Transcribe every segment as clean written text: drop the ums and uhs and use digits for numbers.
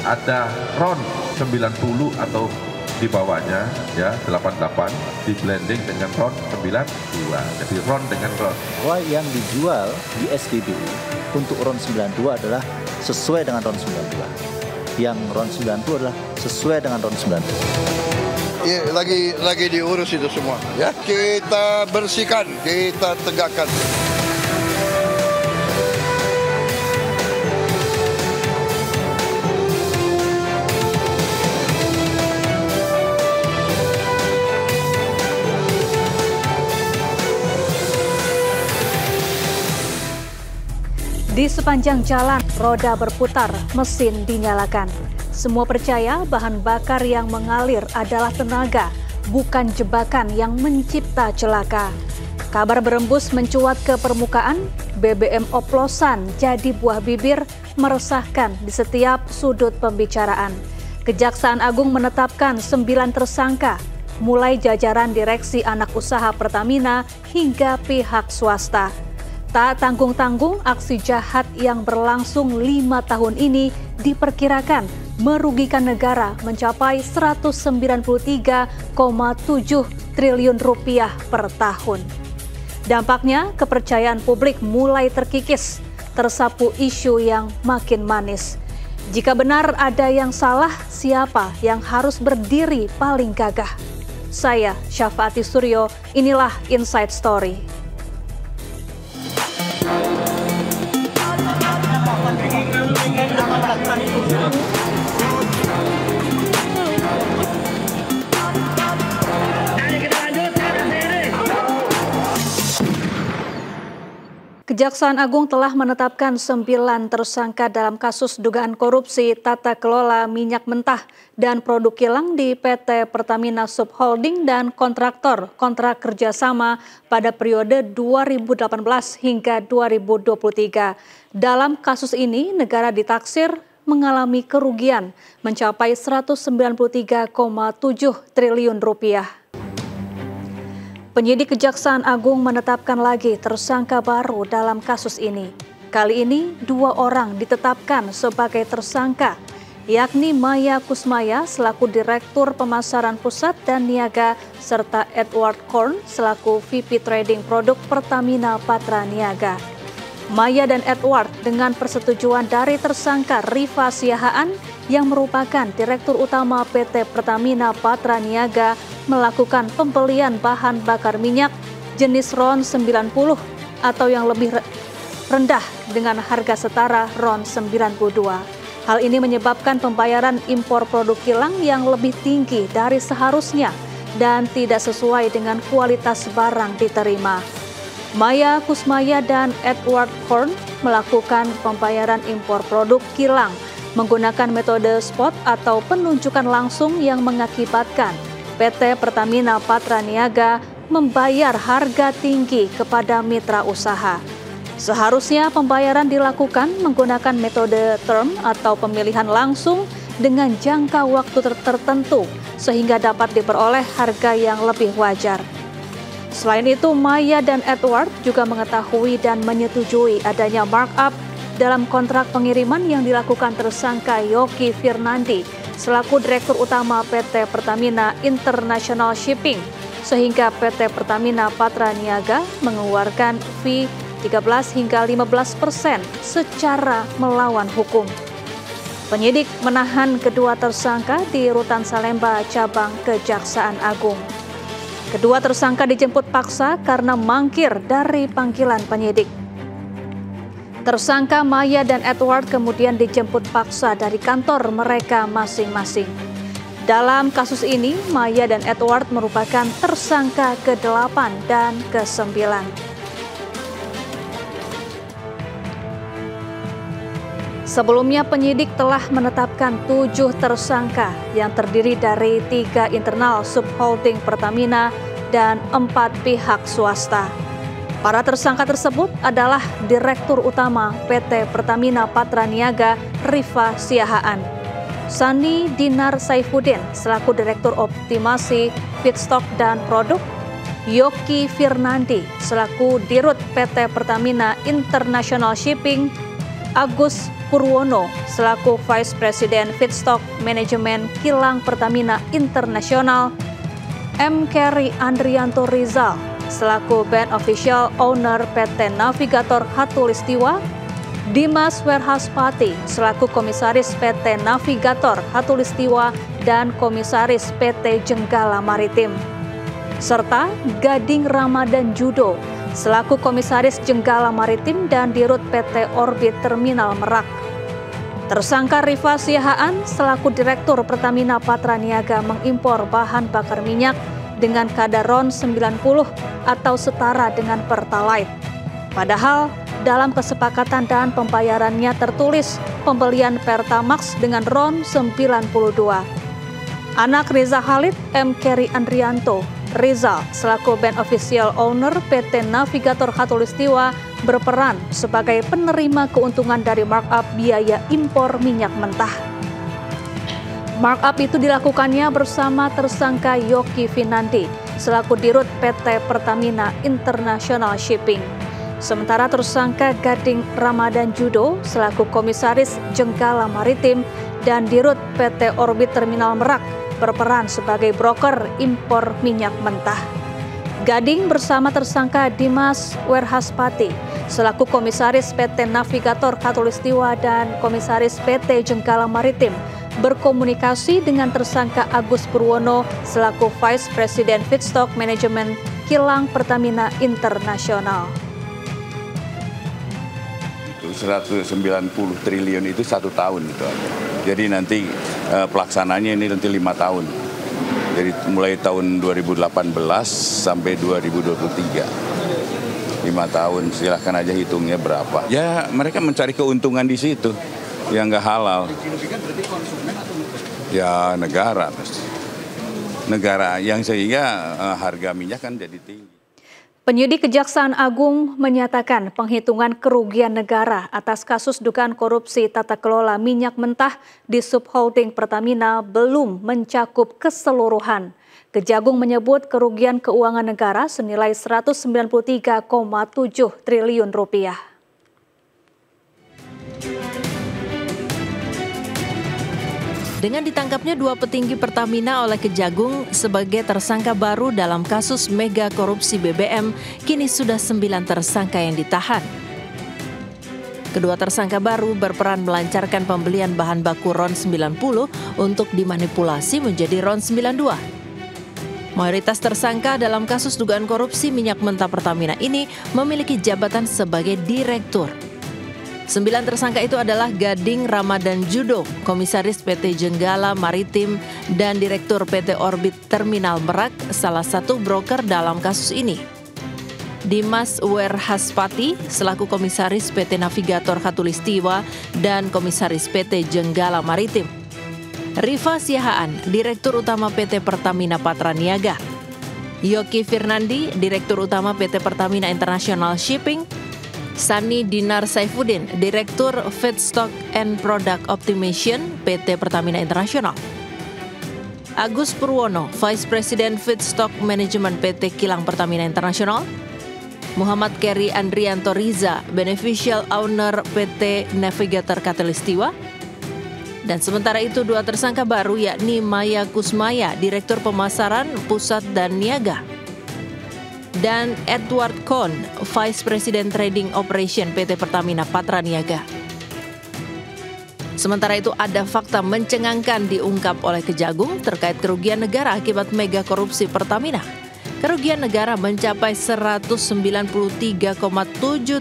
ada RON 90 atau di bawahnya ya 88 di blending dengan RON 92. Jadi RON dengan RON. Bahwa yang dijual di SDBU untuk RON 92 adalah sesuai dengan RON 92. Yang RON 92 adalah sesuai dengan RON 92. Ya, lagi diurus itu semua ya. Kita bersihkan, kita tegakkan. Di sepanjang jalan, roda berputar, mesin dinyalakan. Semua percaya bahan bakar yang mengalir adalah tenaga, bukan jebakan yang mencipta celaka. Kabar berembus mencuat ke permukaan, BBM oplosan jadi buah bibir, meresahkan di setiap sudut pembicaraan. Kejaksaan Agung menetapkan 9 tersangka, mulai jajaran direksi anak usaha Pertamina hingga pihak swasta. Tak tanggung-tanggung, aksi jahat yang berlangsung 5 tahun ini diperkirakan merugikan negara mencapai 193,7 triliun rupiah per tahun. Dampaknya, kepercayaan publik mulai terkikis, tersapu isu yang makin manis. Jika benar ada yang salah, siapa yang harus berdiri paling gagah? Saya, Syafaati Suryo, inilah Inside Story. Kejaksaan Agung telah menetapkan 9 tersangka dalam kasus dugaan korupsi tata kelola minyak mentah dan produk kilang di PT Pertamina Subholding dan kontraktor kontrak kerjasama pada periode 2018 hingga 2023. Dalam kasus ini, negara ditaksir mengalami kerugian mencapai 193,7 triliun rupiah. Penyidik Kejaksaan Agung menetapkan lagi tersangka baru dalam kasus ini. Kali ini 2 orang ditetapkan sebagai tersangka, yakni Maya Kusmaya selaku Direktur Pemasaran Pusat dan Niaga serta Edward Korn selaku VP Trading Produk Pertamina Patra Niaga. Maya dan Edward dengan persetujuan dari tersangka Rifa Siahaan yang merupakan Direktur Utama PT Pertamina Patra Niaga melakukan pembelian bahan bakar minyak jenis RON 90 atau yang lebih rendah dengan harga setara RON 92. Hal ini menyebabkan pembayaran impor produk kilang yang lebih tinggi dari seharusnya dan tidak sesuai dengan kualitas barang diterima. Maya Kusmaya dan Edward Korn melakukan pembayaran impor produk kilang menggunakan metode spot atau penunjukan langsung yang mengakibatkan PT Pertamina Patra Niaga membayar harga tinggi kepada mitra usaha. Seharusnya pembayaran dilakukan menggunakan metode term atau pemilihan langsung dengan jangka waktu tertentu sehingga dapat diperoleh harga yang lebih wajar. Selain itu, Maya dan Edward juga mengetahui dan menyetujui adanya markup dalam kontrak pengiriman yang dilakukan tersangka Yoki Firnandi selaku Direktur Utama PT Pertamina International Shipping, sehingga PT Pertamina Patra Niaga mengeluarkan fee 13 hingga 15% secara melawan hukum. Penyidik menahan kedua tersangka di Rutan Salemba Cabang Kejaksaan Agung. Kedua tersangka dijemput paksa karena mangkir dari panggilan penyidik. Tersangka Maya dan Edward kemudian dijemput paksa dari kantor mereka masing-masing. Dalam kasus ini, Maya dan Edward merupakan tersangka ke-8 dan ke-9. Sebelumnya penyidik telah menetapkan 7 tersangka yang terdiri dari 3 internal subholding Pertamina dan 4 pihak swasta. Para tersangka tersebut adalah Direktur Utama PT Pertamina Patra Niaga Rifa Siahaan, Sani Dinar Saifuddin selaku Direktur Optimasi Feedstock dan Produk, Yoki Firnandi selaku Dirut PT Pertamina International Shipping, Agus Purwono selaku Vice President Feedstock Management Kilang Pertamina Internasional, M. Kerry Andrianto Rizal selaku Beneficial Owner PT Navigator Khatulistiwa, Dimas Werhaspati selaku Komisaris PT Navigator Khatulistiwa dan Komisaris PT Jenggala Maritim, serta Gading Ramadan Judo selaku Komisaris Jenggala Maritim dan Dirut PT Orbit Terminal Merak. Tersangka Rifa Siahaan selaku Direktur Pertamina Patraniaga mengimpor bahan bakar minyak dengan kadar RON 90 atau setara dengan Pertalite. Padahal dalam kesepakatan dan pembayarannya tertulis pembelian Pertamax dengan RON 92. Anak Reza Khalid, M. Kerry Andrianto Rizal selaku Beneficial Owner PT Navigator Khatulistiwa berperan sebagai penerima keuntungan dari markup biaya impor minyak mentah. Markup itu dilakukannya bersama tersangka Yoki Finandi selaku Dirut PT Pertamina International Shipping. Sementara tersangka Gading Ramadan Judo selaku Komisaris Jenggala Maritim dan Dirut PT Orbit Terminal Merak berperan sebagai broker impor minyak mentah. Gading bersama tersangka Dimas Werhaspati selaku Komisaris PT Navigator Khatulistiwa dan Komisaris PT Jenggala Maritim berkomunikasi dengan tersangka Agus Purwono selaku Vice President Feedstock Management Kilang Pertamina Internasional. 190 triliun itu 1 tahun itu aja. Jadi nanti pelaksananya ini nanti 5 tahun. Jadi mulai tahun 2018 sampai 2023. 5 tahun, silahkan aja hitungnya berapa. Ya mereka mencari keuntungan di situ yang nggak halal. Ya negara pasti. Negara yang sehingga harga minyak kan jadi tinggi. Penyidik Kejaksaan Agung menyatakan penghitungan kerugian negara atas kasus dugaan korupsi tata kelola minyak mentah di subholding Pertamina belum mencakup keseluruhan. Kejagung menyebut kerugian keuangan negara senilai 193,7 triliun rupiah. Dengan ditangkapnya 2 petinggi Pertamina oleh Kejagung sebagai tersangka baru dalam kasus mega korupsi BBM, kini sudah 9 tersangka yang ditahan. Kedua tersangka baru berperan melancarkan pembelian bahan baku RON 90 untuk dimanipulasi menjadi RON 92. Mayoritas tersangka dalam kasus dugaan korupsi minyak mentah Pertamina ini memiliki jabatan sebagai direktur. 9 tersangka itu adalah Gading Ramadan Judo, Komisaris PT Jenggala Maritim, dan Direktur PT Orbit Terminal Merak, salah satu broker dalam kasus ini. Dimas Werhaspati, selaku Komisaris PT Navigator Khatulistiwa dan Komisaris PT Jenggala Maritim. Rifa Siahaan, Direktur Utama PT Pertamina Patraniaga. Yoki Finandi, Direktur Utama PT Pertamina International Shipping. Sani Dinar Saifuddin, Direktur Feedstock and Product Optimization PT Pertamina Internasional. Agus Purwono, Vice President Feedstock Management PT Kilang Pertamina Internasional. Muhammad Kerry Andrianto Rizal, Beneficial Owner PT Navigator Khatulistiwa. Dan sementara itu 2 tersangka baru yakni Maya Kusmaya, Direktur Pemasaran Pusat dan Niaga. Dan Edward Kohn, Vice President Trading Operation PT Pertamina Patraniaga. Sementara itu ada fakta mencengangkan diungkap oleh Kejagung terkait kerugian negara akibat mega korupsi Pertamina. Kerugian negara mencapai 193,7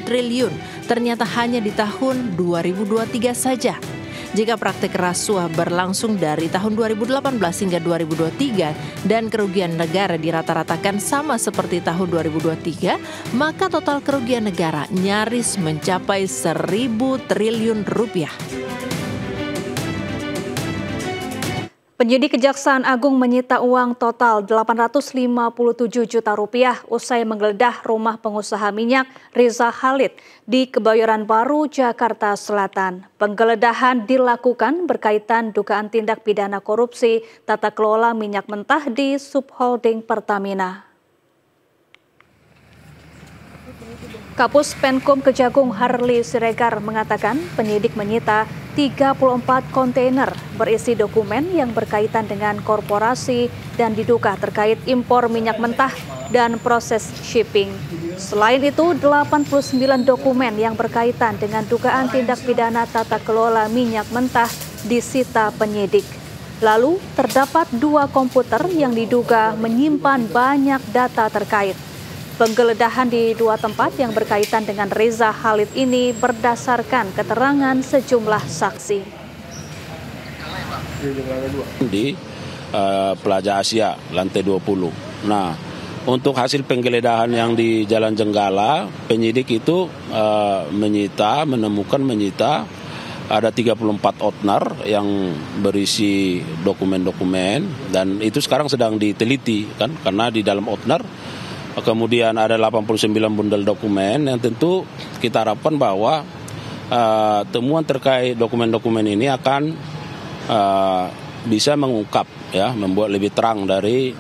triliun, ternyata hanya di tahun 2023 saja. Jika praktik rasuah berlangsung dari tahun 2018 hingga 2023 dan kerugian negara dirata-ratakan sama seperti tahun 2023, maka total kerugian negara nyaris mencapai 1.000 triliun rupiah. Penyidik Kejaksaan Agung menyita uang total 857 juta rupiah usai menggeledah rumah pengusaha minyak Reza Khalid di Kebayoran Baru, Jakarta Selatan. Penggeledahan dilakukan berkaitan dugaan tindak pidana korupsi tata kelola minyak mentah di subholding Pertamina. Kapus Penkum Kejagung Harley Siregar mengatakan penyidik menyita 34 kontainer berisi dokumen yang berkaitan dengan korporasi dan diduga terkait impor minyak mentah dan proses shipping. Selain itu, 89 dokumen yang berkaitan dengan dugaan tindak pidana tata kelola minyak mentah disita penyidik. Lalu, terdapat 2 komputer yang diduga menyimpan banyak data terkait. Penggeledahan di 2 tempat yang berkaitan dengan Reza Khalid ini berdasarkan keterangan sejumlah saksi. Di Plaza Asia, lantai 20. Nah, untuk hasil penggeledahan yang di Jalan Jenggala, penyidik itu menemukan ada 34 outner yang berisi dokumen-dokumen, dan itu sekarang sedang diteliti kan, karena di dalam outner kemudian ada 89 bundel dokumen yang tentu kita harapkan bahwa temuan terkait dokumen-dokumen ini akan bisa mengungkap, ya, membuat lebih terang dari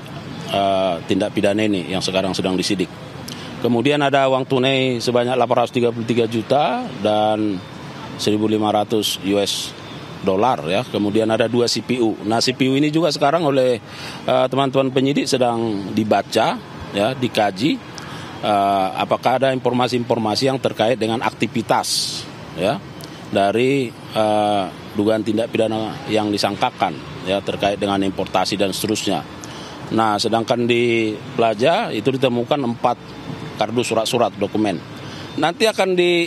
tindak pidana ini yang sekarang sedang disidik. Kemudian ada uang tunai sebanyak 833 juta dan 1.500 US dolar, ya. Kemudian ada 2 CPU. Nah, CPU ini juga sekarang oleh teman-teman penyidik sedang dibaca, ya, dikaji apakah ada informasi-informasi yang terkait dengan aktivitas, ya, dari dugaan tindak pidana yang disangkakan, ya, terkait dengan importasi dan seterusnya. Nah, sedangkan di Plaza itu ditemukan 4 kardus surat-surat dokumen. Nanti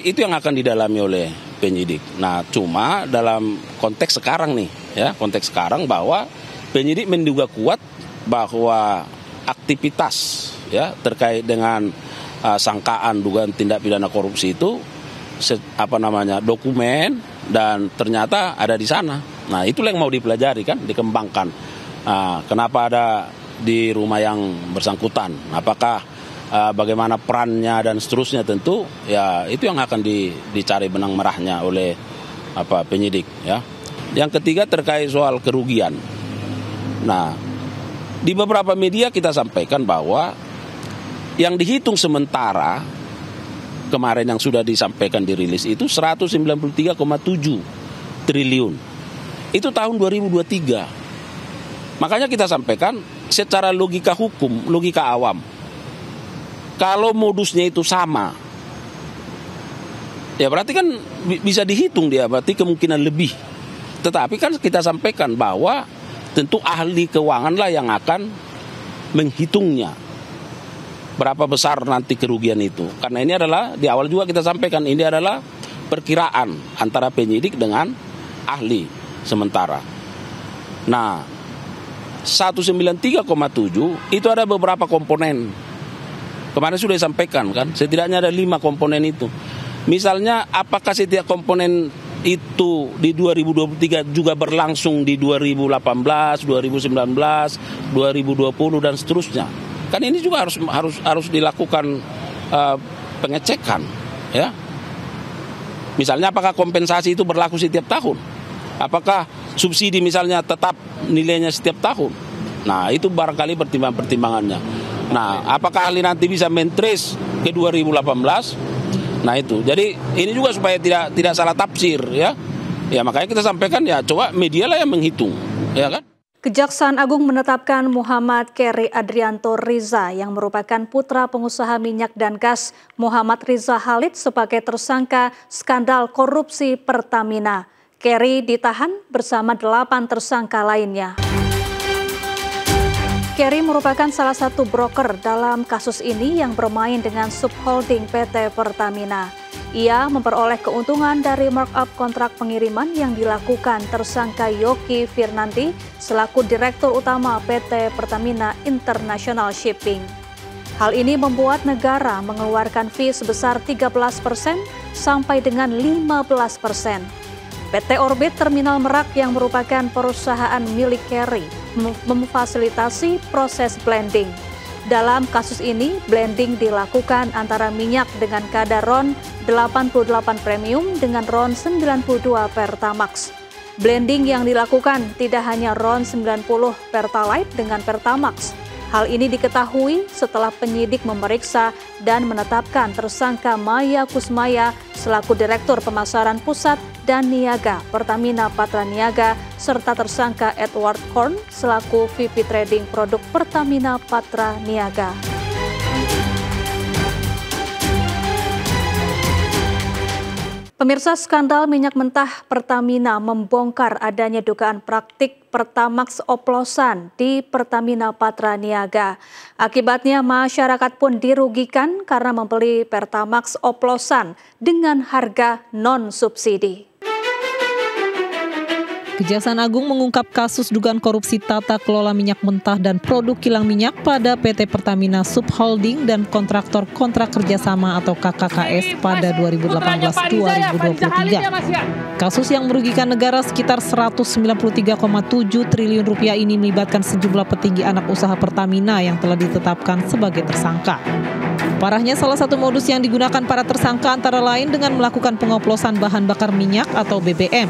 itu yang akan didalami oleh penyidik. Nah, cuma dalam konteks sekarang nih, ya, konteks sekarang bahwa penyidik menduga kuat bahwa aktivitas, ya, terkait dengan sangkaan dugaan tindak pidana korupsi itu dokumen, dan ternyata ada di sana. Nah, itulah yang mau dipelajari kan, dikembangkan. Nah, kenapa ada di rumah yang bersangkutan? Apakah bagaimana perannya dan seterusnya, tentu ya itu yang akan dicari benang merahnya oleh penyidik, ya. Yang ketiga terkait soal kerugian. Nah, di beberapa media kita sampaikan bahwa yang dihitung sementara kemarin yang sudah disampaikan dirilis itu 193,7 triliun. Itu tahun 2023. Makanya kita sampaikan secara logika hukum, logika awam. Kalau modusnya itu sama, ya berarti kan bisa dihitung dia, berarti kemungkinan lebih. Tetapi kan kita sampaikan bahwa tentu ahli keuanganlah yang akan menghitungnya berapa besar nanti kerugian itu. Karena ini adalah, di awal juga kita sampaikan, ini adalah perkiraan antara penyidik dengan ahli sementara. Nah, 193,7 itu ada beberapa komponen. Kemarin sudah disampaikan kan, setidaknya ada 5 komponen itu. Misalnya, apakah setiap komponen itu di 2023 juga berlangsung di 2018, 2019, 2020 dan seterusnya. Kan ini juga harus dilakukan pengecekan, ya. Misalnya apakah kompensasi itu berlaku setiap tahun? Apakah subsidi misalnya tetap nilainya setiap tahun? Nah, itu barangkali pertimbangannya. Nah, apakah ahli nanti bisa mentrace ke 2018? Nah, itu. Jadi ini juga supaya tidak salah tafsir, ya. Ya, makanya kita sampaikan, ya, coba media lah yang menghitung, ya kan? Kejaksaan Agung menetapkan Muhammad Keri Adrianto Riza yang merupakan putra pengusaha minyak dan gas Muhammad Reza Khalid sebagai tersangka skandal korupsi Pertamina. Keri ditahan bersama 8 tersangka lainnya. Keri merupakan salah satu broker dalam kasus ini yang bermain dengan subholding PT Pertamina. Ia memperoleh keuntungan dari markup kontrak pengiriman yang dilakukan tersangka Yogi Firnanti selaku Direktur Utama PT Pertamina International Shipping. Hal ini membuat negara mengeluarkan fee sebesar 13% sampai dengan 15%. PT Orbit Terminal Merak yang merupakan perusahaan milik Keri memfasilitasi proses blending. Dalam kasus ini, blending dilakukan antara minyak dengan kadar RON 88 premium dengan RON 92 Pertamax. Blending yang dilakukan tidak hanya RON 90 Pertalite dengan Pertamax. Hal ini diketahui setelah penyidik memeriksa dan menetapkan tersangka Maya Kusmaya selaku Direktur Pemasaran Pusat dan Niaga Pertamina Patra Niaga serta tersangka Edward Korn selaku VP Trading Produk Pertamina Patra Niaga. Pemirsa, skandal minyak mentah Pertamina membongkar adanya dugaan praktik Pertamax oplosan di Pertamina Patra Niaga. Akibatnya masyarakat pun dirugikan karena membeli Pertamax oplosan dengan harga non-subsidi. Kejaksaan Agung mengungkap kasus dugaan korupsi tata kelola minyak mentah dan produk kilang minyak pada PT Pertamina Subholding dan kontraktor kontrak kerjasama atau KKKS pada 2018-2023. Kasus yang merugikan negara sekitar 193,7 triliun rupiah ini melibatkan sejumlah petinggi anak usaha Pertamina yang telah ditetapkan sebagai tersangka. Parahnya, salah satu modus yang digunakan para tersangka antara lain dengan melakukan pengoplosan bahan bakar minyak atau BBM.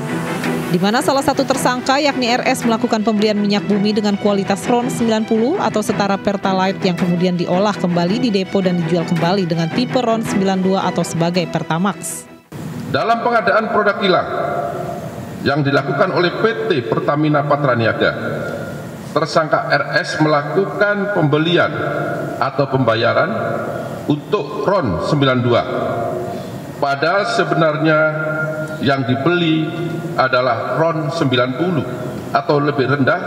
Di mana salah satu tersangka yakni RS melakukan pembelian minyak bumi dengan kualitas RON 90 atau setara Pertalite yang kemudian diolah kembali di depo dan dijual kembali dengan tipe RON 92 atau sebagai Pertamax. Dalam pengadaan produk kilang yang dilakukan oleh PT Pertamina Patra Niaga, tersangka RS melakukan pembelian atau pembayaran untuk RON 92. Padahal sebenarnya yang dibeli adalah RON 90 atau lebih rendah,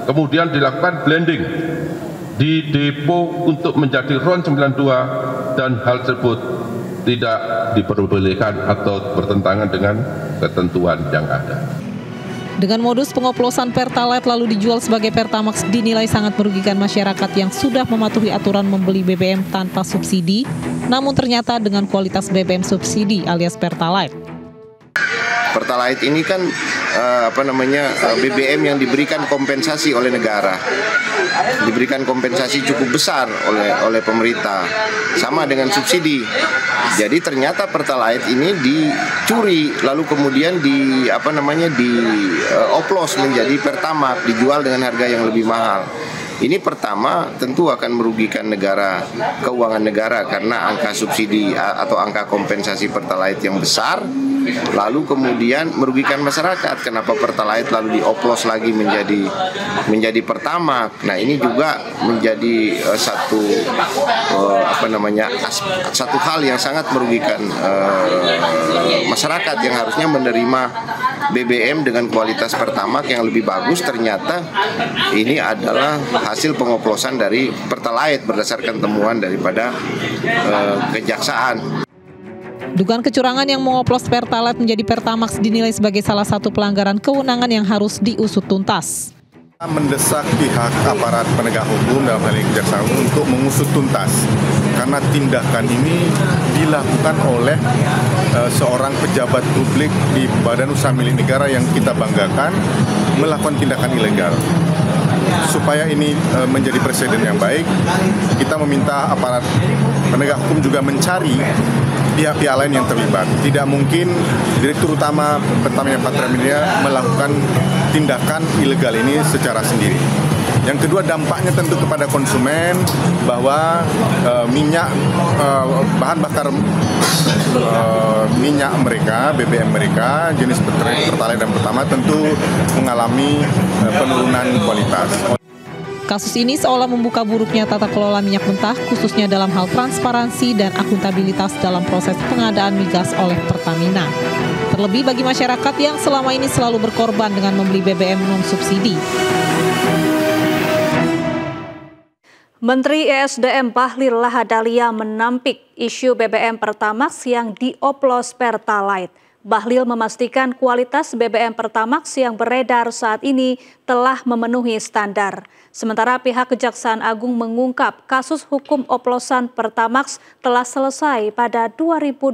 kemudian dilakukan blending di depo untuk menjadi RON 92 dan hal tersebut tidak diperbolehkan atau bertentangan dengan ketentuan yang ada. Dengan modus pengoplosan Pertalite lalu dijual sebagai Pertamax dinilai sangat merugikan masyarakat yang sudah mematuhi aturan membeli BBM tanpa subsidi, namun ternyata dengan kualitas BBM subsidi alias Pertalite. Pertalite ini kan BBM yang diberikan kompensasi oleh negara, diberikan kompensasi cukup besar oleh pemerintah, sama dengan subsidi. Jadi ternyata Pertalite ini dicuri, lalu kemudian dioplos menjadi Pertamax, dijual dengan harga yang lebih mahal. Ini pertama tentu akan merugikan negara, keuangan negara karena angka subsidi atau angka kompensasi Pertalite yang besar, lalu kemudian merugikan masyarakat. Kenapa Pertalite lalu dioplos lagi menjadi Pertamax? Nah, ini juga menjadi satu hal yang sangat merugikan masyarakat yang harusnya menerima BBM dengan kualitas Pertamax yang lebih bagus. Ternyata ini adalah hasil pengoplosan dari Pertalite berdasarkan temuan daripada kejaksaan. Dugaan kecurangan yang mengoplos Pertalite menjadi Pertamax dinilai sebagai salah satu pelanggaran kewenangan yang harus diusut tuntas. Mendesak pihak aparat penegak hukum dalam hal ini kejaksaan untuk mengusut tuntas karena tindakan ini dilakukan oleh seorang pejabat publik di badan usaha milik negara yang kita banggakan melakukan tindakan ilegal. Supaya ini menjadi presiden yang baik, kita meminta aparat penegak hukum juga mencari pihak-pihak lain yang terlibat. Tidak mungkin Direktur Utama Pertamina Patra Niaga melakukan tindakan ilegal ini secara sendiri. Yang kedua, dampaknya tentu kepada konsumen bahwa bahan bakar minyak mereka, BBM mereka, jenis Pertalite dan Pertamax tentu mengalami penurunan kualitas. Kasus ini seolah membuka buruknya tata kelola minyak mentah, khususnya dalam hal transparansi dan akuntabilitas dalam proses pengadaan migas oleh Pertamina. Terlebih bagi masyarakat yang selama ini selalu berkorban dengan membeli BBM non-subsidi. Menteri ESDM Bahlil Lahadalia menampik isu BBM Pertamax yang dioplos Pertalite. Bahlil memastikan kualitas BBM Pertamax yang beredar saat ini telah memenuhi standar. Sementara pihak Kejaksaan Agung mengungkap kasus hukum oplosan Pertamax telah selesai pada 2023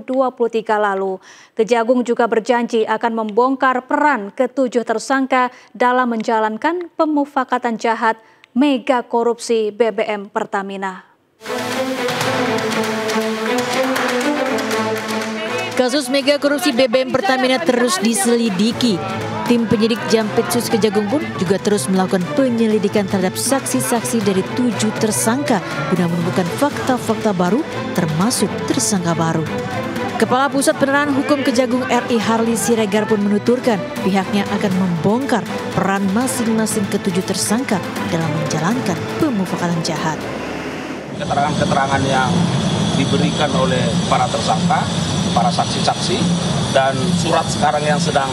lalu. Kejagung juga berjanji akan membongkar peran ke-7 tersangka dalam menjalankan pemufakatan jahat mega korupsi BBM Pertamina. Kasus mega korupsi BBM Pertamina terus diselidiki. Tim penyidik Jampitsus Kejagung pun juga terus melakukan penyelidikan terhadap saksi-saksi dari 7 tersangka guna menemukan fakta-fakta baru termasuk tersangka baru. Kepala Pusat Penerangan Hukum Kejagung RI Harli Siregar pun menuturkan pihaknya akan membongkar peran masing-masing ke-7 tersangka dalam menjalankan pemufakatan jahat. Keterangan-keterangan yang diberikan oleh para tersangka, para saksi-saksi, dan surat sekarang yang sedang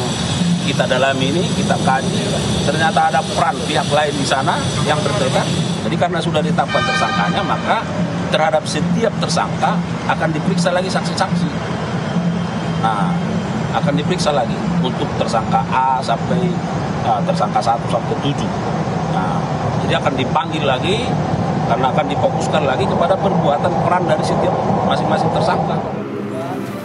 kita dalami ini, kita kaji, ternyata ada peran pihak lain di sana yang berbeda. Jadi karena sudah ditetapkan tersangkanya, maka terhadap setiap tersangka akan diperiksa lagi saksi-saksi. Nah, akan diperiksa lagi untuk tersangka A sampai tersangka 1 sampai 7. Nah, jadi akan dipanggil lagi karena akan difokuskan lagi kepada perbuatan peran dari setiap masing-masing tersangka.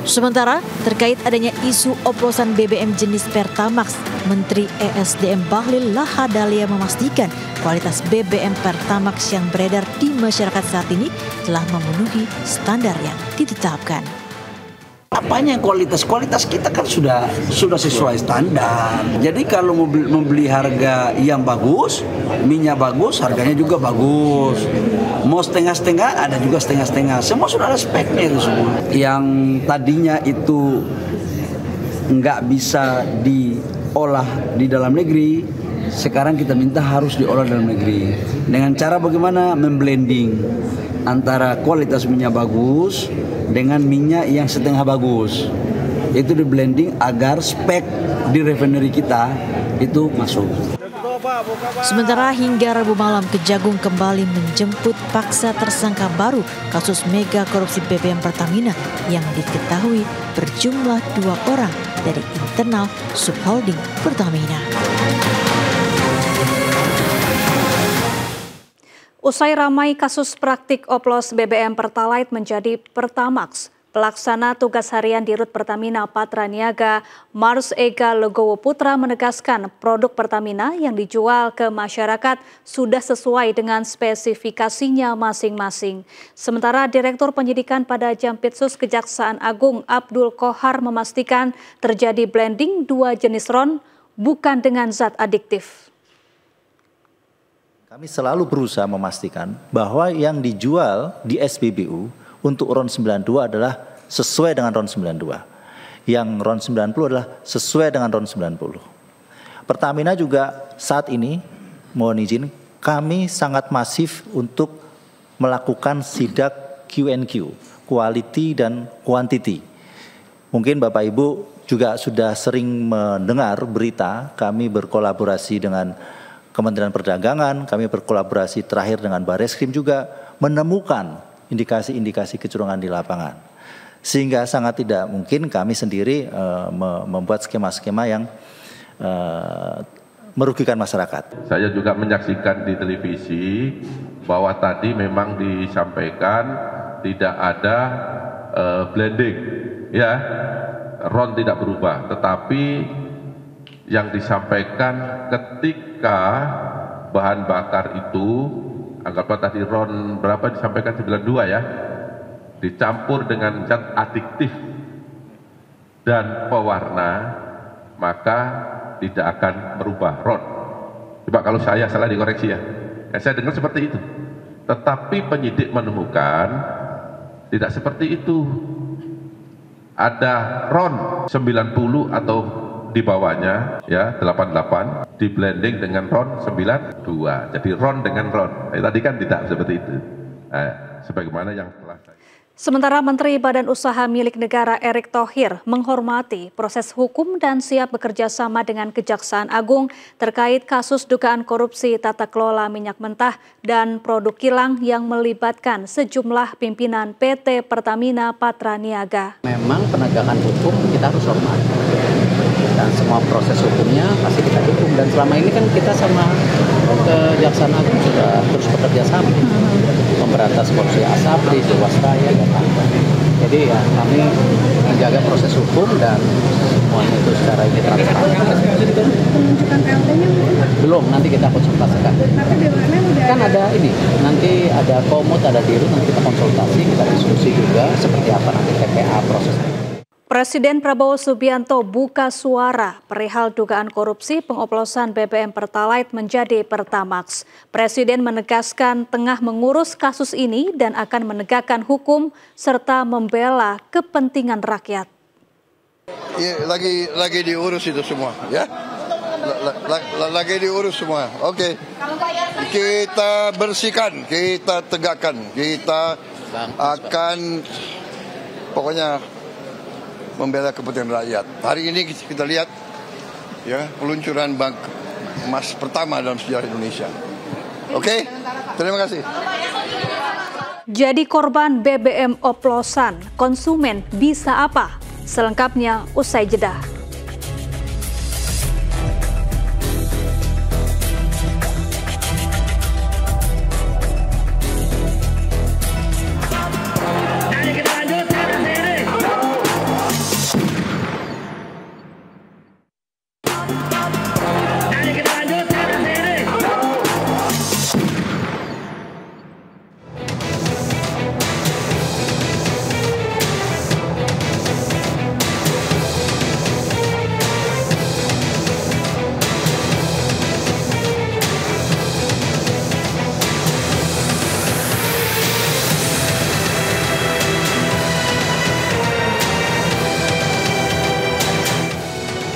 Sementara terkait adanya isu oplosan BBM jenis Pertamax, Menteri ESDM Bahlil Lahadalia memastikan kualitas BBM Pertamax yang beredar di masyarakat saat ini telah memenuhi standar yang ditetapkan. Apanya kualitas kita kan sudah sesuai standar. Jadi kalau membeli harga yang bagus, minyak bagus, harganya juga bagus. Mau setengah-setengah, ada juga setengah-setengah. Semua sudah ada speknya itu semua. Yang tadinya itu nggak bisa diolah di dalam negeri, sekarang kita minta harus diolah dalam negeri. Dengan cara bagaimana? Memblending antara kualitas minyak bagus dengan minyak yang setengah bagus. Itu di blending agar spek di refinery kita itu masuk. Sementara hingga Rabu malam Kejagung kembali menjemput paksa tersangka baru kasus mega korupsi BBM Pertamina yang diketahui berjumlah 2 orang dari internal subholding Pertamina. Usai ramai kasus praktik oplos BBM Pertalite menjadi Pertamax, pelaksana tugas harian di Rut Pertamina Patraniaga, Mars Ega Legowo Putra menegaskan produk Pertamina yang dijual ke masyarakat sudah sesuai dengan spesifikasinya masing-masing. Sementara Direktur Penyidikan pada Jampitsus Kejaksaan Agung Abdul Kohar memastikan terjadi blending 2 jenis ron bukan dengan zat adiktif. Kami selalu berusaha memastikan bahwa yang dijual di SPBU untuk RON 92 adalah sesuai dengan RON 92. Yang RON 90 adalah sesuai dengan RON 90. Pertamina juga saat ini, mohon izin, kami sangat masif untuk melakukan sidak Q&Q, quality dan quantity. Mungkin Bapak Ibu juga sudah sering mendengar berita kami berkolaborasi dengan Kementerian Perdagangan, kami berkolaborasi terakhir dengan Bareskrim juga menemukan indikasi-indikasi kecurangan di lapangan. Sehingga sangat tidak mungkin kami sendiri membuat skema-skema yang merugikan masyarakat. Saya juga menyaksikan di televisi bahwa tadi memang disampaikan tidak ada blending, ya, RON tidak berubah, tetapi yang disampaikan ketika bahan bakar itu, anggaplah tadi RON berapa disampaikan 92 ya, dicampur dengan zat adiktif dan pewarna, maka tidak akan merubah RON. Coba kalau saya salah dikoreksi ya. Saya dengar seperti itu. Tetapi penyidik menemukan tidak seperti itu. Ada RON 90 atau di bawahnya ya 88 di blending dengan RON 92. Jadi RON dengan RON. Tadi kan tidak seperti itu. Sebagaimana yang telah saya. Sementara Menteri Badan Usaha Milik Negara Erick Thohir menghormati proses hukum dan siap bekerja sama dengan Kejaksaan Agung terkait kasus dugaan korupsi tata kelola minyak mentah dan produk kilang yang melibatkan sejumlah pimpinan PT Pertamina Patraniaga. Memang penegakan hukum kita harus hormati. Dan semua proses hukumnya pasti kita dukung, dan selama ini kan kita sama Kejaksaan Agung sudah terus bekerja sama memberantas korupsi Asabri, Jiwasraya dan lain-lain. Jadi ya kami menjaga proses hukum dan semuanya itu secara ini transparan. Penunjukan PLT-nya belum, nanti kita konsultasikan. Kan ada ini, nanti ada komut, ada dirut, nanti kita konsultasi, kita diskusi juga seperti apa nanti TPA prosesnya. Presiden Prabowo Subianto buka suara perihal dugaan korupsi pengoplosan BBM Pertalite menjadi Pertamax. Presiden menegaskan tengah mengurus kasus ini dan akan menegakkan hukum serta membela kepentingan rakyat. Ya, lagi diurus itu semua, ya. Lagi diurus semua. Oke. Kita bersihkan, kita tegakkan, kita akan pokoknya membela kepentingan rakyat. Hari ini kita lihat ya peluncuran bank emas pertama dalam sejarah Indonesia. Oke, terima kasih. Jadi korban BBM oplosan, konsumen bisa apa? Selengkapnya usai jeda.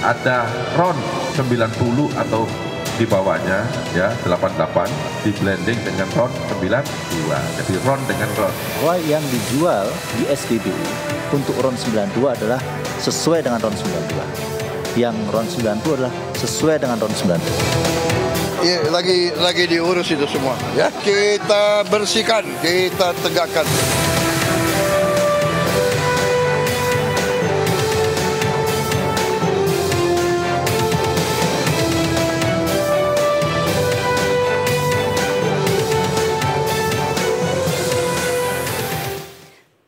Ada RON 90 atau di bawahnya ya 88 di blending dengan RON 92. Jadi RON dengan RON. Bahwa yang dijual di SPBU untuk RON 92 adalah sesuai dengan RON 92. Yang RON 90 adalah sesuai dengan RON 92. Ya, lagi diurus itu semua, ya. Kita bersihkan, kita tegakkan.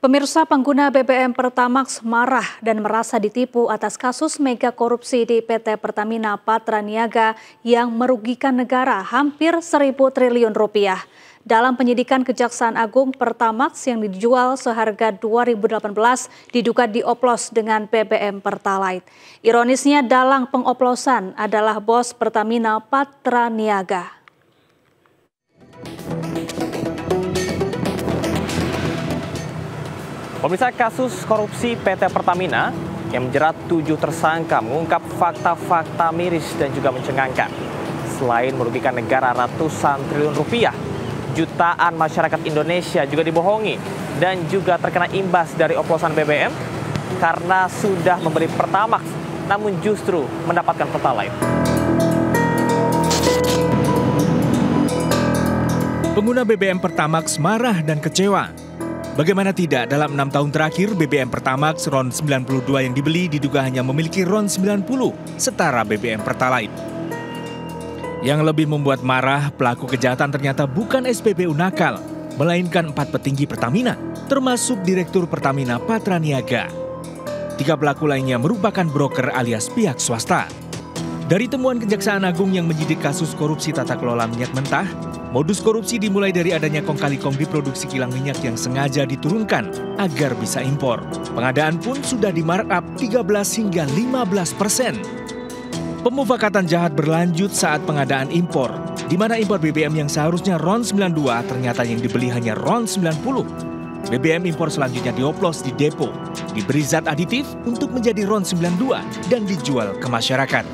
Pemirsa, pengguna BBM Pertamax marah dan merasa ditipu atas kasus mega korupsi di PT Pertamina Patraniaga yang merugikan negara hampir 1.000 triliun rupiah. Dalam penyidikan Kejaksaan Agung, Pertamax yang dijual seharga 2018 diduga dioplos dengan BBM Pertalite. Ironisnya, dalang pengoplosan adalah bos Pertamina Patraniaga. Pemirsa, kasus korupsi PT Pertamina yang menjerat 7 tersangka mengungkap fakta-fakta miris dan juga mencengangkan. Selain merugikan negara ratusan triliun rupiah, jutaan masyarakat Indonesia juga dibohongi dan juga terkena imbas dari oplosan BBM karena sudah membeli Pertamax namun justru mendapatkan Pertalite. Pengguna BBM Pertamax marah dan kecewa. Bagaimana tidak, dalam 6 tahun terakhir BBM Pertamax RON 92 yang dibeli diduga hanya memiliki RON 90, setara BBM Pertalite. Yang lebih membuat marah, pelaku kejahatan ternyata bukan SPBU nakal, melainkan 4 petinggi Pertamina, termasuk Direktur Pertamina Patraniaga. 3 pelaku lainnya merupakan broker alias pihak swasta. Dari temuan Kejaksaan Agung yang menyidik kasus korupsi tata kelola minyak mentah, modus korupsi dimulai dari adanya kong kali kong di produksi kilang minyak yang sengaja diturunkan agar bisa impor. Pengadaan pun sudah di markup 13 hingga 15%. Pemufakatan jahat berlanjut saat pengadaan impor, di mana impor BBM yang seharusnya RON 92 ternyata yang dibeli hanya RON 90. BBM impor selanjutnya dioplos di depo, diberi zat aditif untuk menjadi RON 92 dan dijual ke masyarakat.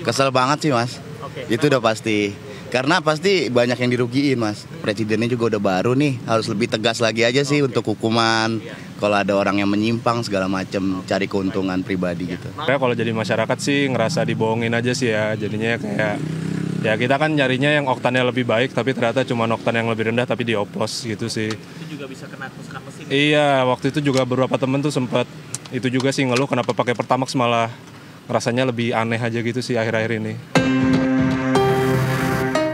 Kesel banget sih, Mas. Itu udah pasti. Karena pasti banyak yang dirugiin, Mas. Presidennya juga udah baru nih, harus lebih tegas lagi aja sih untuk hukuman. Kalau ada orang yang menyimpang segala macam, cari keuntungan pribadi gitu. Kayak kalau jadi masyarakat sih ngerasa dibohongin aja sih ya. Jadinya kayak ya kita kan nyarinya yang oktannya lebih baik, tapi ternyata cuma oktan yang lebih rendah tapi dioplos gitu sih. Itu juga bisa kena kerusakan mesin. Iya, waktu itu juga beberapa temen tuh sempat itu juga sih ngeluh kenapa pakai Pertamax malah rasanya lebih aneh aja gitu sih akhir-akhir ini.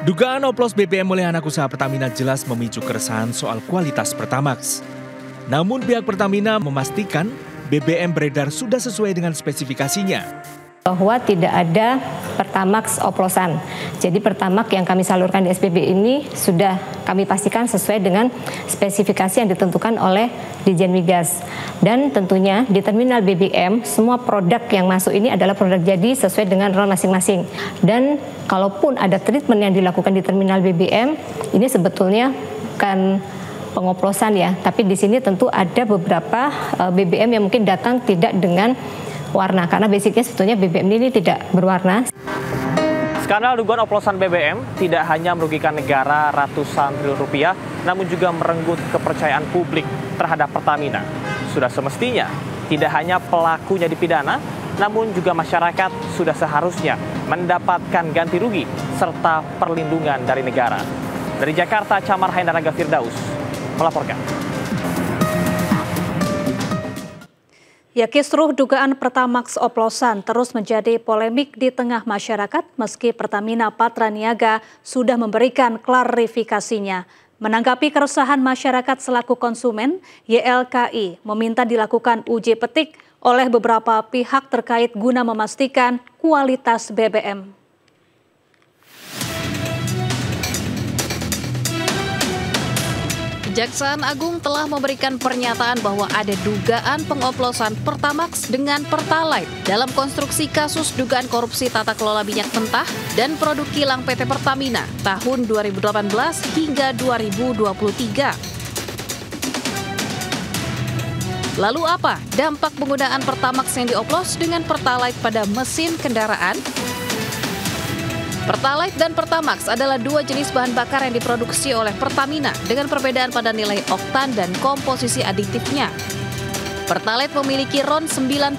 Dugaan oplos BBM oleh anak usaha Pertamina jelas memicu keresahan soal kualitas Pertamax. Namun pihak Pertamina memastikan BBM beredar sudah sesuai dengan spesifikasinya. Bahwa tidak ada Pertamax oplosan. Jadi Pertamax yang kami salurkan di SPB ini sudah kami pastikan sesuai dengan spesifikasi yang ditentukan oleh Ditjen Migas. Dan tentunya di terminal BBM semua produk yang masuk ini adalah produk jadi sesuai dengan RON masing-masing. Dan kalaupun ada treatment yang dilakukan di terminal BBM, ini sebetulnya bukan pengoplosan ya, tapi di sini tentu ada beberapa BBM yang mungkin datang tidak dengan warna, karena basicnya sebetulnya BBM ini tidak berwarna. Skandal dugaan oplosan BBM tidak hanya merugikan negara ratusan triliun rupiah, namun juga merenggut kepercayaan publik terhadap Pertamina. Sudah semestinya tidak hanya pelakunya dipidana, namun juga masyarakat sudah seharusnya mendapatkan ganti rugi serta perlindungan dari negara. Dari Jakarta, Camar Haindaraga Firdaus melaporkan. Ya, kisruh dugaan Pertamax oplosan terus menjadi polemik di tengah masyarakat meski Pertamina Patraniaga sudah memberikan klarifikasinya. Menanggapi keresahan masyarakat selaku konsumen, YLKI meminta dilakukan uji petik oleh beberapa pihak terkait guna memastikan kualitas BBM. Kejaksaan Agung telah memberikan pernyataan bahwa ada dugaan pengoplosan Pertamax dengan Pertalite dalam konstruksi kasus dugaan korupsi tata kelola minyak mentah dan produk kilang PT Pertamina tahun 2018 hingga 2023. Lalu apa dampak penggunaan Pertamax yang dioplos dengan Pertalite pada mesin kendaraan? Pertalite dan Pertamax adalah dua jenis bahan bakar yang diproduksi oleh Pertamina dengan perbedaan pada nilai oktan dan komposisi aditifnya. Pertalite memiliki RON 90,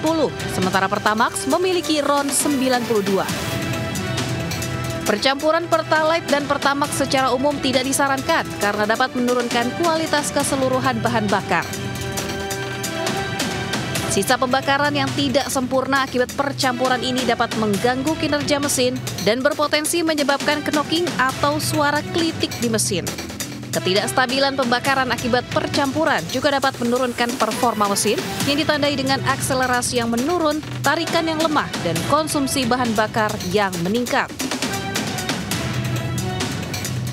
sementara Pertamax memiliki RON 92. Percampuran Pertalite dan Pertamax secara umum tidak disarankan karena dapat menurunkan kualitas keseluruhan bahan bakar. Sisa pembakaran yang tidak sempurna akibat percampuran ini dapat mengganggu kinerja mesin dan berpotensi menyebabkan knocking atau suara klitik di mesin. Ketidakstabilan pembakaran akibat percampuran juga dapat menurunkan performa mesin yang ditandai dengan akselerasi yang menurun, tarikan yang lemah, dan konsumsi bahan bakar yang meningkat.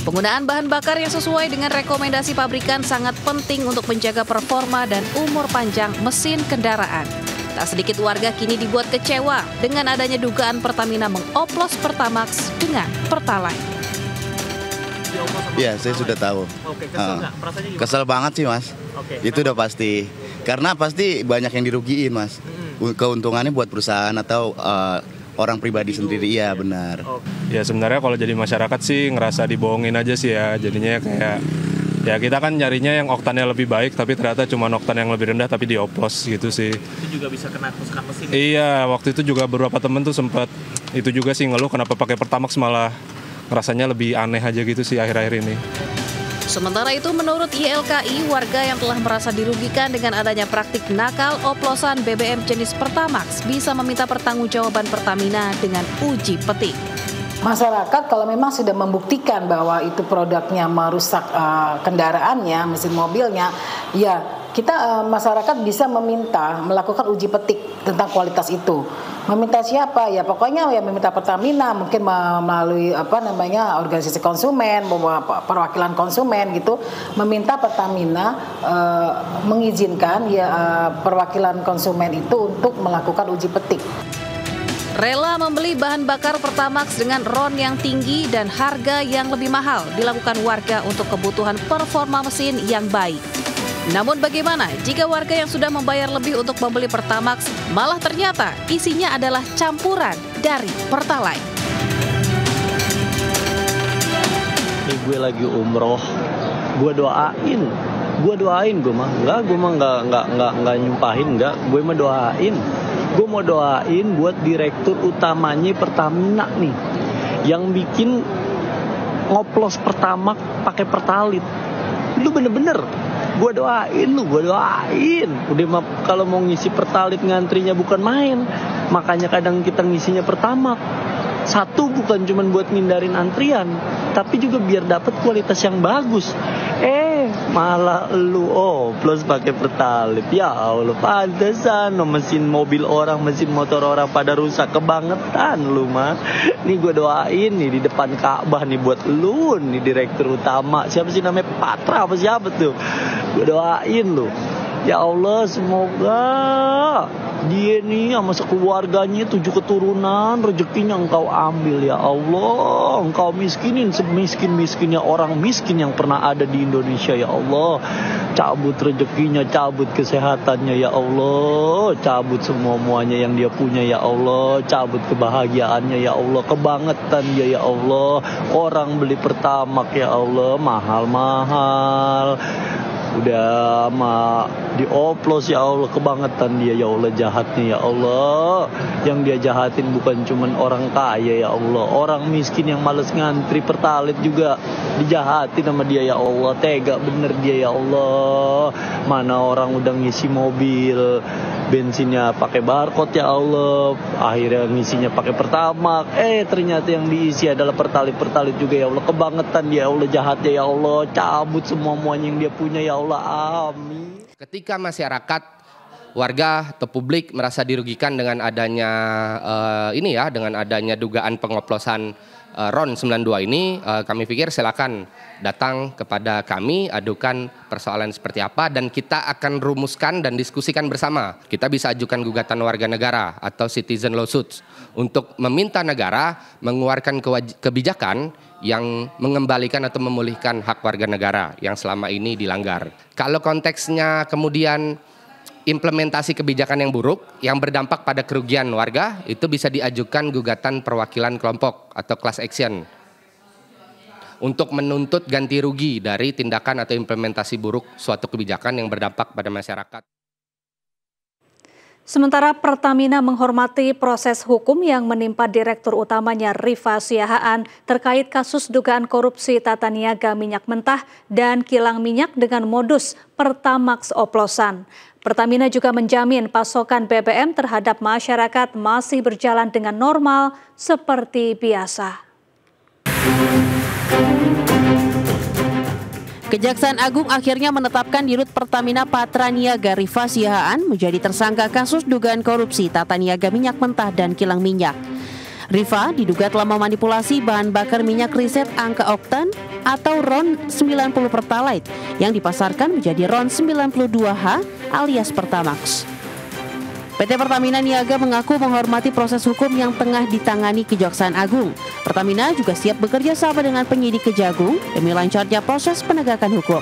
Penggunaan bahan bakar yang sesuai dengan rekomendasi pabrikan sangat penting untuk menjaga performa dan umur panjang mesin kendaraan. Tak sedikit warga kini dibuat kecewa dengan adanya dugaan Pertamina mengoplos Pertamax dengan Pertalite. Iya, saya sudah tahu. Kesel banget sih, Mas. Itu udah pasti. Karena pasti banyak yang dirugiin, Mas. Keuntungannya buat perusahaan atau orang pribadi sendiri, iya benar. Ya sebenarnya kalau jadi masyarakat sih ngerasa dibohongin aja sih ya. Jadinya kayak ya kita kan nyarinya yang oktannya lebih baik, tapi ternyata cuma oktan yang lebih rendah tapi dioplos gitu sih. Itu juga bisa kena kerusakan mesin. Iya, waktu itu juga beberapa temen tuh sempat itu juga sih ngeluh kenapa pakai Pertamax malah rasanya lebih aneh aja gitu sih akhir-akhir ini. Sementara itu menurut YLKI, warga yang telah merasa dirugikan dengan adanya praktik nakal oplosan BBM jenis Pertamax bisa meminta pertanggungjawaban Pertamina dengan uji petik. Masyarakat kalau memang sudah membuktikan bahwa itu produknya merusak kendaraannya, mesin mobilnya, ya kita masyarakat bisa meminta melakukan uji petik tentang kualitas itu. Meminta siapa? Ya pokoknya ya meminta Pertamina, mungkin melalui organisasi konsumen, perwakilan konsumen gitu, meminta Pertamina mengizinkan perwakilan konsumen itu untuk melakukan uji petik. Rela membeli bahan bakar Pertamax dengan RON yang tinggi dan harga yang lebih mahal dilakukan warga untuk kebutuhan performa mesin yang baik. Namun bagaimana jika warga yang sudah membayar lebih untuk membeli Pertamax malah ternyata isinya adalah campuran dari Pertalite? Ini gue lagi umroh, gue doain gue mah nggak nyumpahin, gue mah doain. Gue mau doain buat direktur utamanya Pertamina nih, yang bikin ngoplos Pertamax pakai Pertalite. Lu bener-bener, gue doain. Udah kalau mau ngisi Pertalite ngantrinya bukan main, makanya kadang kita ngisinya Pertamax. Satu, bukan cuma buat ngindarin antrian, tapi juga biar dapat kualitas yang bagus. Malah lu oplos pakai Pertalite. Ya Allah, pantesan mesin mobil orang, mesin motor orang pada rusak kebangetan lu mah. Nih gue doain nih di depan Ka'bah nih buat lu nih direktur utama. Siapa sih namanya, Patra apa siapa tuh? Gue doain lu. Ya Allah, semoga dia nih sama sekeluarganya 7 keturunan rezekinya Engkau ambil ya Allah. Engkau miskinin semiskin-miskinnya orang miskin yang pernah ada di Indonesia ya Allah. Cabut rezekinya, cabut kesehatannya ya Allah. Cabut semua-muanya yang dia punya ya Allah. Cabut kebahagiaannya ya Allah. Kebangetan dia ya Allah. Orang beli Pertamax ya Allah, mahal-mahal. Udah dioplos ya Allah, kebangetan dia ya Allah, jahatnya ya Allah. Yang dia jahatin bukan cuman orang kaya ya Allah, orang miskin yang males ngantri Pertalite juga dijahatin sama dia ya Allah. Tega bener dia ya Allah. Mana orang udah ngisi mobil bensinnya pakai barcode ya Allah, akhirnya ngisinya pakai Pertamax, ternyata yang diisi adalah Pertalite juga ya Allah. Kebangetan dia ya Allah, jahatnya ya Allah. Cabut semua-muanya yang dia punya ya Allah. Amin. Ketika masyarakat, warga atau publik merasa dirugikan dengan adanya dengan adanya dugaan pengoplosan RON 92 ini, kami pikir silakan datang kepada kami, adukan persoalan seperti apa, dan kita akan rumuskan dan diskusikan bersama. Kita bisa ajukan gugatan warga negara atau citizen lawsuits untuk meminta negara mengeluarkan kebijakan yang mengembalikan atau memulihkan hak warga negara yang selama ini dilanggar. Kalau konteksnya kemudian implementasi kebijakan yang buruk yang berdampak pada kerugian warga, itu bisa diajukan gugatan perwakilan kelompok atau class action untuk menuntut ganti rugi dari tindakan atau implementasi buruk suatu kebijakan yang berdampak pada masyarakat. Sementara Pertamina menghormati proses hukum yang menimpa Direktur Utamanya Rifa Siahaan terkait kasus dugaan korupsi tata niaga minyak mentah dan kilang minyak dengan modus Pertamax oplosan. Pertamina juga menjamin pasokan BBM terhadap masyarakat masih berjalan dengan normal seperti biasa. Kejaksaan Agung akhirnya menetapkan Dirut Pertamina Patraniaga Rifa Siahaan menjadi tersangka kasus dugaan korupsi tata niaga minyak mentah dan kilang minyak. Rifa diduga telah memanipulasi bahan bakar minyak riset angka oktan atau RON 90 Pertalite yang dipasarkan menjadi RON 92H alias Pertamax. PT Pertamina Niaga mengaku menghormati proses hukum yang tengah ditangani Kejaksaan Agung. Pertamina juga siap bekerja sama dengan penyidik Kejagung demi lancarnya proses penegakan hukum.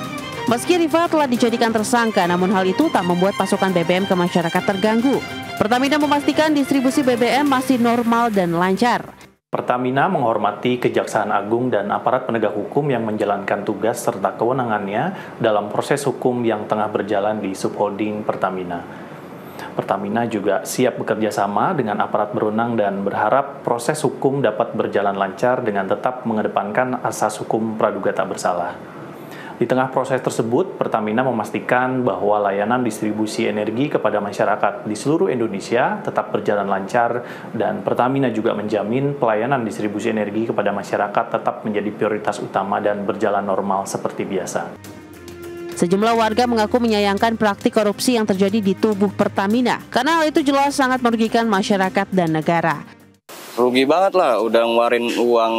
Meski Rifa telah dijadikan tersangka, namun hal itu tak membuat pasokan BBM ke masyarakat terganggu. Pertamina memastikan distribusi BBM masih normal dan lancar. Pertamina menghormati Kejaksaan Agung dan aparat penegak hukum yang menjalankan tugas serta kewenangannya dalam proses hukum yang tengah berjalan di subholding Pertamina. Pertamina juga siap bekerja sama dengan aparat berwenang dan berharap proses hukum dapat berjalan lancar dengan tetap mengedepankan asas hukum praduga tak bersalah. Di tengah proses tersebut, Pertamina memastikan bahwa layanan distribusi energi kepada masyarakat di seluruh Indonesia tetap berjalan lancar dan Pertamina juga menjamin pelayanan distribusi energi kepada masyarakat tetap menjadi prioritas utama dan berjalan normal seperti biasa. Sejumlah warga mengaku menyayangkan praktik korupsi yang terjadi di tubuh Pertamina karena hal itu jelas sangat merugikan masyarakat dan negara. Rugi banget lah, udah ngeluarin uang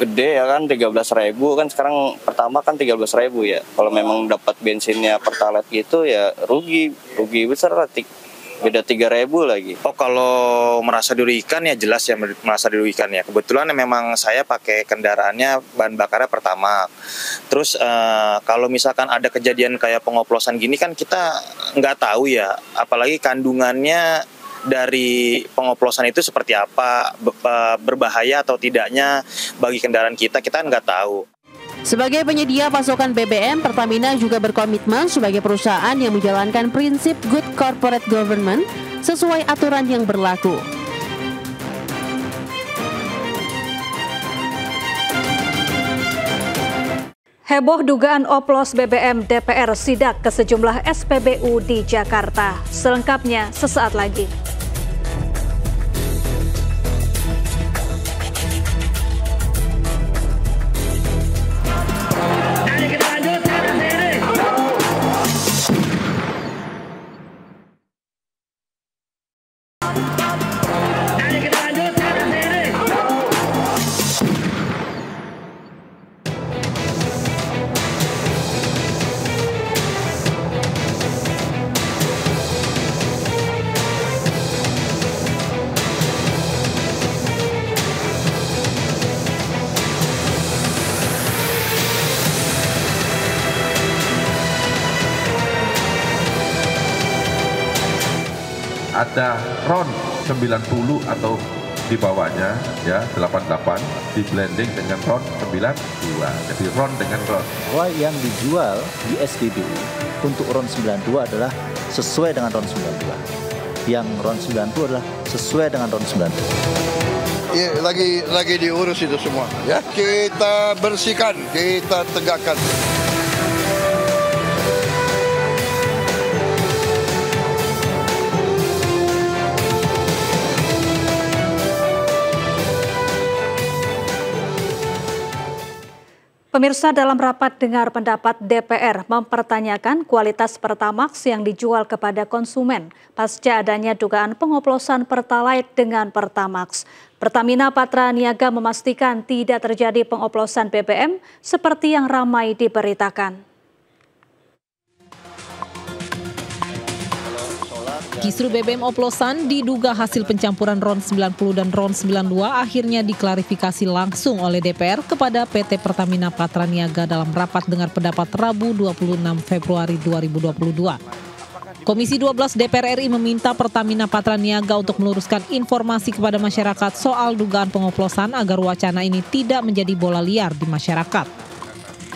gede ya kan, 13.000 kan, sekarang pertama kan 13.000 ya. Kalau memang dapat bensinnya Pertalite gitu ya rugi besar lah, beda 3.000 lagi. Oh, kalau merasa dirugikan ya jelas ya merasa dirugikan ya. Kebetulan memang saya pakai kendaraannya bahan bakarnya Pertamax. Terus kalau misalkan ada kejadian kayak pengoplosan gini kan kita nggak tahu ya, apalagi kandungannya dari pengoplosan itu seperti apa, berbahaya atau tidaknya bagi kendaraan kita nggak tahu. Sebagai penyedia pasokan BBM, Pertamina juga berkomitmen sebagai perusahaan yang menjalankan prinsip good corporate government sesuai aturan yang berlaku. Heboh dugaan oplos BBM DPR sidak ke sejumlah SPBU di Jakarta. Selengkapnya sesaat lagi. ada RON 90 atau di bawahnya ya 88 di blending dengan RON 92. Jadi RON dengan RON. Bahwa yang dijual di SPBU untuk RON 92 adalah sesuai dengan RON 92. Yang RON 90 adalah sesuai dengan RON 92. Ya, lagi diurus itu semua ya. Kita bersihkan, kita tegakkan. Pemirsa, dalam rapat dengar pendapat DPR mempertanyakan kualitas Pertamax yang dijual kepada konsumen pasca adanya dugaan pengoplosan Pertalite dengan Pertamax. Pertamina Patraniaga memastikan tidak terjadi pengoplosan BBM seperti yang ramai diberitakan. Kisru BBM oplosan diduga hasil pencampuran RON 90 dan RON 92 akhirnya diklarifikasi langsung oleh DPR kepada PT Pertamina Patraniaga dalam rapat dengar pendapat Rabu 26 Februari 2022. Komisi 12 DPR RI meminta Pertamina Patraniaga untuk meluruskan informasi kepada masyarakat soal dugaan pengoplosan agar wacana ini tidak menjadi bola liar di masyarakat.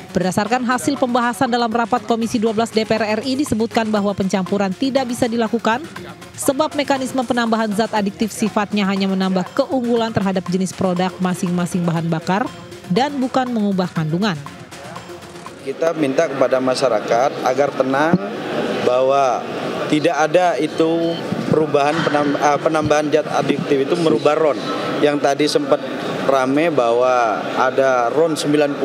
Berdasarkan hasil pembahasan dalam rapat Komisi 12 DPR RI disebutkan bahwa pencampuran tidak bisa dilakukan sebab mekanisme penambahan zat adiktif sifatnya hanya menambah keunggulan terhadap jenis produk masing-masing bahan bakar dan bukan mengubah kandungan. Kita minta kepada masyarakat agar tenang bahwa tidak ada itu perubahan penambahan zat adiktif itu merubah RON yang tadi sempat rame bahwa ada RON 90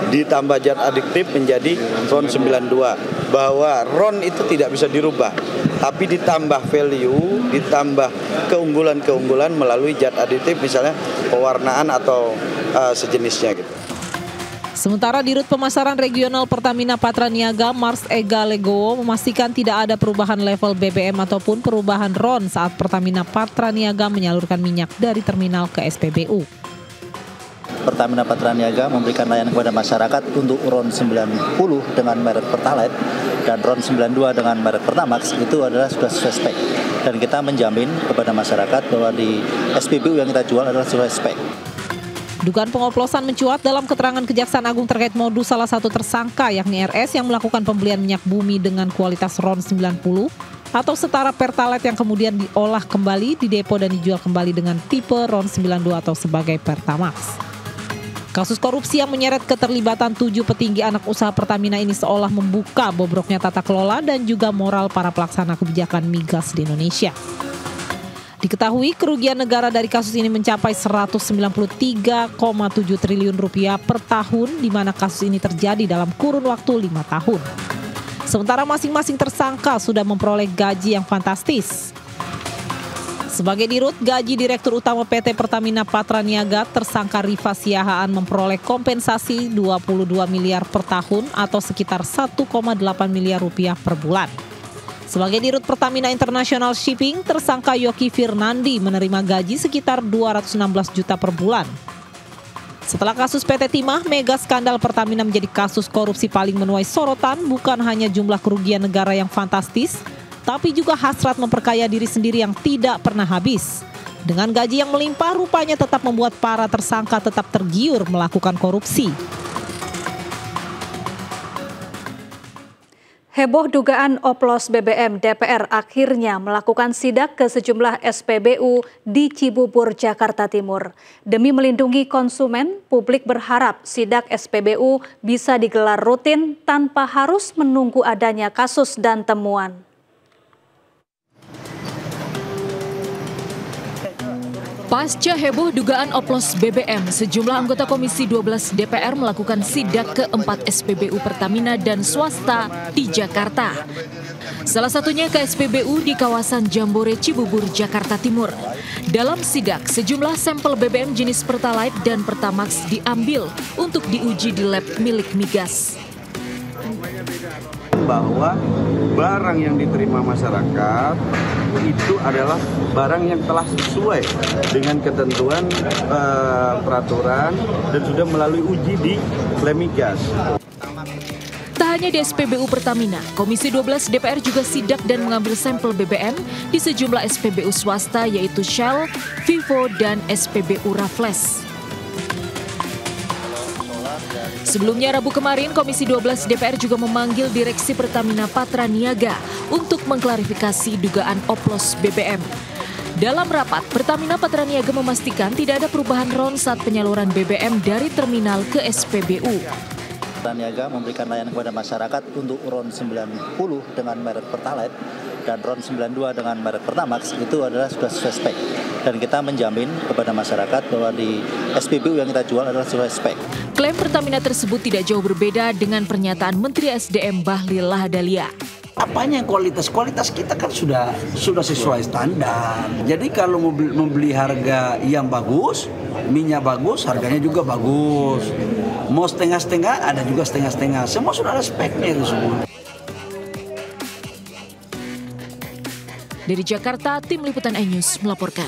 ditambah zat adiktif menjadi RON 92, bahwa RON itu tidak bisa dirubah tapi ditambah value, ditambah keunggulan-keunggulan melalui zat adiktif misalnya pewarnaan atau sejenisnya gitu. Sementara Dirut Pemasaran Regional Pertamina Patraniaga Mars Ega Legowo memastikan tidak ada perubahan level BBM ataupun perubahan RON saat Pertamina Patraniaga menyalurkan minyak dari terminal ke SPBU. Pertamina Patraniaga memberikan layanan kepada masyarakat untuk RON 90 dengan merek Pertalite dan RON 92 dengan merek Pertamax itu adalah sudah sesuai spek. Dan kita menjamin kepada masyarakat bahwa di SPBU yang kita jual adalah sesuai spek. Dugaan pengoplosan mencuat dalam keterangan Kejaksaan Agung terkait modus salah satu tersangka yakni RS yang melakukan pembelian minyak bumi dengan kualitas RON 90 atau setara Pertalite yang kemudian diolah kembali di depo dan dijual kembali dengan tipe RON 92 atau sebagai Pertamax. Kasus korupsi yang menyeret keterlibatan 7 petinggi anak usaha Pertamina ini seolah membuka bobroknya tata kelola dan juga moral para pelaksana kebijakan migas di Indonesia. Diketahui kerugian negara dari kasus ini mencapai 193,7 triliun rupiah per tahun, di mana kasus ini terjadi dalam kurun waktu 5 tahun. Sementara masing-masing tersangka sudah memperoleh gaji yang fantastis. Sebagai dirut, gaji Direktur Utama PT Pertamina Patraniaga, tersangka Rifa Siahaan memperoleh kompensasi 22 miliar per tahun atau sekitar 1,8 miliar rupiah per bulan. Sebagai dirut Pertamina International Shipping, tersangka Yoki Firnandi menerima gaji sekitar 216 juta per bulan. Setelah kasus PT Timah, mega skandal Pertamina menjadi kasus korupsi paling menuai sorotan, bukan hanya jumlah kerugian negara yang fantastis, tapi juga hasrat memperkaya diri sendiri yang tidak pernah habis. Dengan gaji yang melimpah, rupanya tetap membuat para tersangka tetap tergiur melakukan korupsi. Heboh dugaan oplos BBM, DPR akhirnya melakukan sidak ke sejumlah SPBU di Cibubur, Jakarta Timur. Demi melindungi konsumen, publik berharap sidak SPBU bisa digelar rutin tanpa harus menunggu adanya kasus dan temuan. Pasca heboh dugaan oplos BBM, sejumlah anggota Komisi 12 DPR melakukan sidak ke 4 SPBU Pertamina dan swasta di Jakarta. Salah satunya ke SPBU di kawasan Jambore Cibubur, Jakarta Timur. Dalam sidak, sejumlah sampel BBM jenis Pertalite dan Pertamax diambil untuk diuji di lab milik migas. Bahwa barang yang diterima masyarakat itu adalah barang yang telah sesuai dengan ketentuan peraturan dan sudah melalui uji di lab migas. Tak hanya di SPBU Pertamina, Komisi 12 DPR juga sidak dan mengambil sampel BBM di sejumlah SPBU swasta yaitu Shell, Vivo, dan SPBU Raffles. Sebelumnya Rabu kemarin, Komisi 12 DPR juga memanggil Direksi Pertamina Patraniaga untuk mengklarifikasi dugaan oplos BBM. Dalam rapat, Pertamina Patraniaga memastikan tidak ada perubahan RON saat penyaluran BBM dari terminal ke SPBU. Patraniaga memberikan layanan kepada masyarakat untuk RON 90 dengan merek Pertalite dan RON 92 dengan merek Pertamax itu adalah sudah sesuai spek. Dan kita menjamin kepada masyarakat bahwa di SPBU yang kita jual adalah sesuai spek. Klaim Pertamina tersebut tidak jauh berbeda dengan pernyataan Menteri SDM Bahlil Lahadalia. Apanya yang kualitas kita kan sudah sesuai standar. Jadi kalau membeli harga yang bagus, minyak bagus, harganya juga bagus. Mau setengah-setengah, ada juga setengah-setengah. Semua sudah ada speknya itu semua. Dari Jakarta, Tim Liputan iNews melaporkan.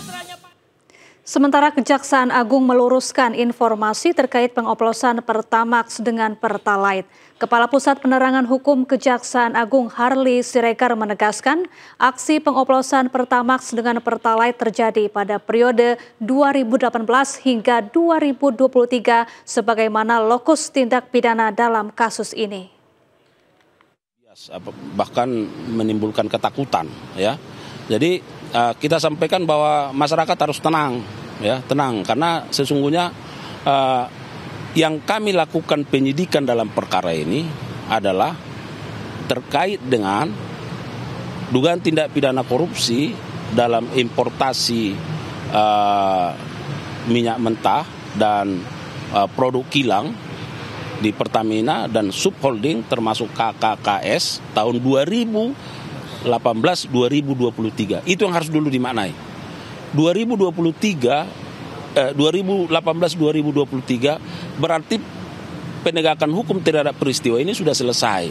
Sementara Kejaksaan Agung meluruskan informasi terkait pengoplosan Pertamax dengan Pertalite. Kepala Pusat Penerangan Hukum Kejaksaan Agung Harli Siregar menegaskan aksi pengoplosan Pertamax dengan Pertalite terjadi pada periode 2018 hingga 2023 sebagaimana lokus tindak pidana dalam kasus ini. Bahkan menimbulkan ketakutan, ya. Jadi kita sampaikan bahwa masyarakat harus tenang, ya, tenang karena sesungguhnya yang kami lakukan penyidikan dalam perkara ini adalah terkait dengan dugaan tindak pidana korupsi dalam importasi minyak mentah dan produk kilang di Pertamina dan subholding termasuk KKKS tahun 2018-2023. Itu yang harus dulu dimaknai. 2018-2023 berarti penegakan hukum terhadap peristiwa ini sudah selesai.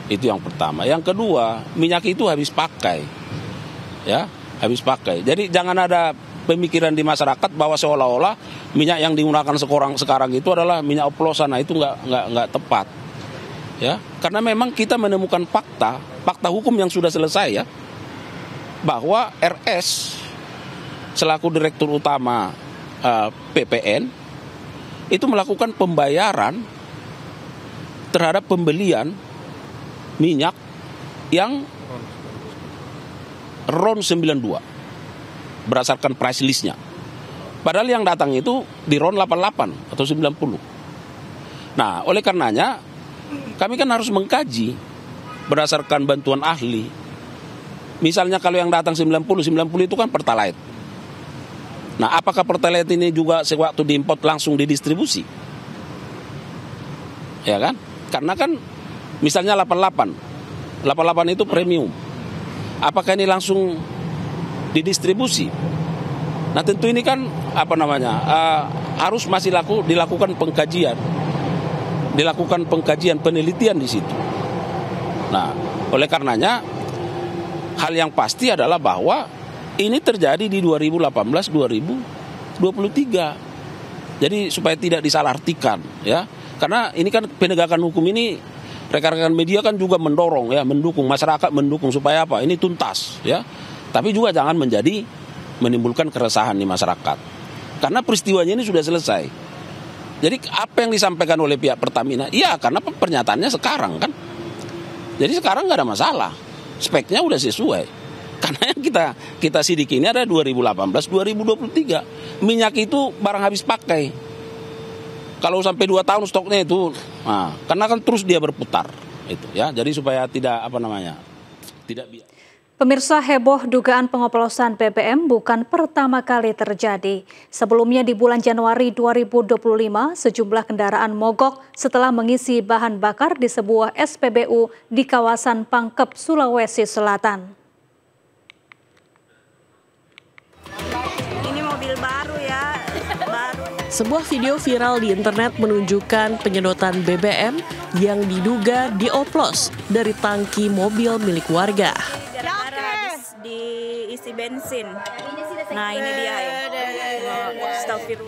Itu yang pertama. Yang kedua, minyak itu habis pakai. Ya, habis pakai. Jadi jangan ada pemikiran di masyarakat bahwa seolah-olah minyak yang digunakan sekarang itu adalah minyak oplosan. Nah, itu nggak tepat. Ya, karena memang kita menemukan fakta hukum yang sudah selesai, ya, bahwa RS selaku Direktur Utama PPN itu melakukan pembayaran terhadap pembelian minyak yang RON 92 berdasarkan price listnya. Padahal yang datang itu di RON 88 atau 90. Nah, oleh karenanya kami kan harus mengkaji berdasarkan bantuan ahli. Misalnya kalau yang datang 90 itu kan Pertalite. Nah, apakah Pertalite ini juga sewaktu diimport langsung didistribusi? Ya kan? Karena kan misalnya 88 itu premium. Apakah ini langsung didistribusi? Nah, tentu ini kan harus masih dilakukan pengkajian penelitian di situ. Nah, oleh karenanya hal yang pasti adalah bahwa ini terjadi di 2018-2023. Jadi supaya tidak disalahartikan, ya. Karena ini kan penegakan hukum ini rekan-rekan media kan juga mendorong, ya, mendukung masyarakat, mendukung supaya apa? Ini tuntas, ya. Tapi juga jangan menimbulkan keresahan di masyarakat. Karena peristiwanya ini sudah selesai. Jadi apa yang disampaikan oleh pihak Pertamina? Iya, karena pernyataannya sekarang kan. Jadi sekarang nggak ada masalah. Speknya udah sesuai. Karena yang kita sidik ini ada 2018-2023. Minyak itu barang habis pakai. Kalau sampai 2 tahun stoknya itu, karena kan terus dia berputar. Itu, ya. Jadi supaya tidak tidak biar. Pemirsa, heboh dugaan pengoplosan BBM bukan pertama kali terjadi. Sebelumnya di bulan Januari 2025, sejumlah kendaraan mogok setelah mengisi bahan bakar di sebuah SPBU di kawasan Pangkep, Sulawesi Selatan. Ini mobil baru ya, baru. Sebuah video viral di internet menunjukkan penyedotan BBM yang diduga dioplos dari tangki mobil milik warga. Diisi bensin. Nah, ini dia ya.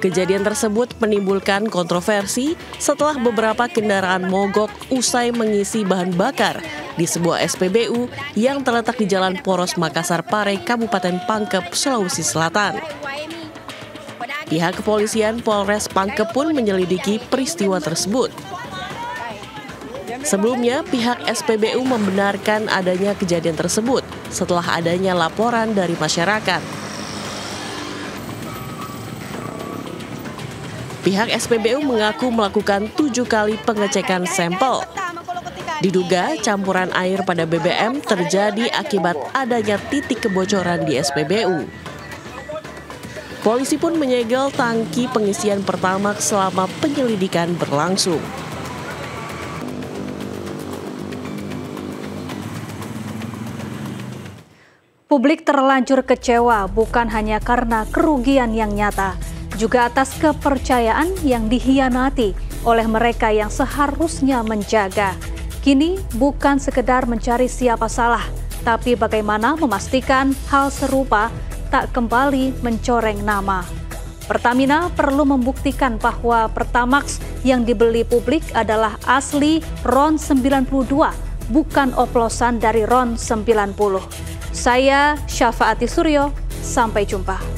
Kejadian tersebut menimbulkan kontroversi setelah beberapa kendaraan mogok usai mengisi bahan bakar di sebuah SPBU yang terletak di Jalan Poros Makassar Pare, Kabupaten Pangkep, Sulawesi Selatan. Pihak kepolisian Polres Pangkep pun menyelidiki peristiwa tersebut. Sebelumnya, pihak SPBU membenarkan adanya kejadian tersebut setelah adanya laporan dari masyarakat. Pihak SPBU mengaku melakukan 7 kali pengecekan sampel. Diduga campuran air pada BBM terjadi akibat adanya titik kebocoran di SPBU. Polisi pun menyegel tangki pengisian Pertamax selama penyelidikan berlangsung. Publik terlanjur kecewa bukan hanya karena kerugian yang nyata, juga atas kepercayaan yang dihianati oleh mereka yang seharusnya menjaga. Kini bukan sekedar mencari siapa salah, tapi bagaimana memastikan hal serupa tak kembali mencoreng nama. Pertamina perlu membuktikan bahwa Pertamax yang dibeli publik adalah asli RON 92, bukan oplosan dari RON 90. Saya Syafaati Suryo, sampai jumpa.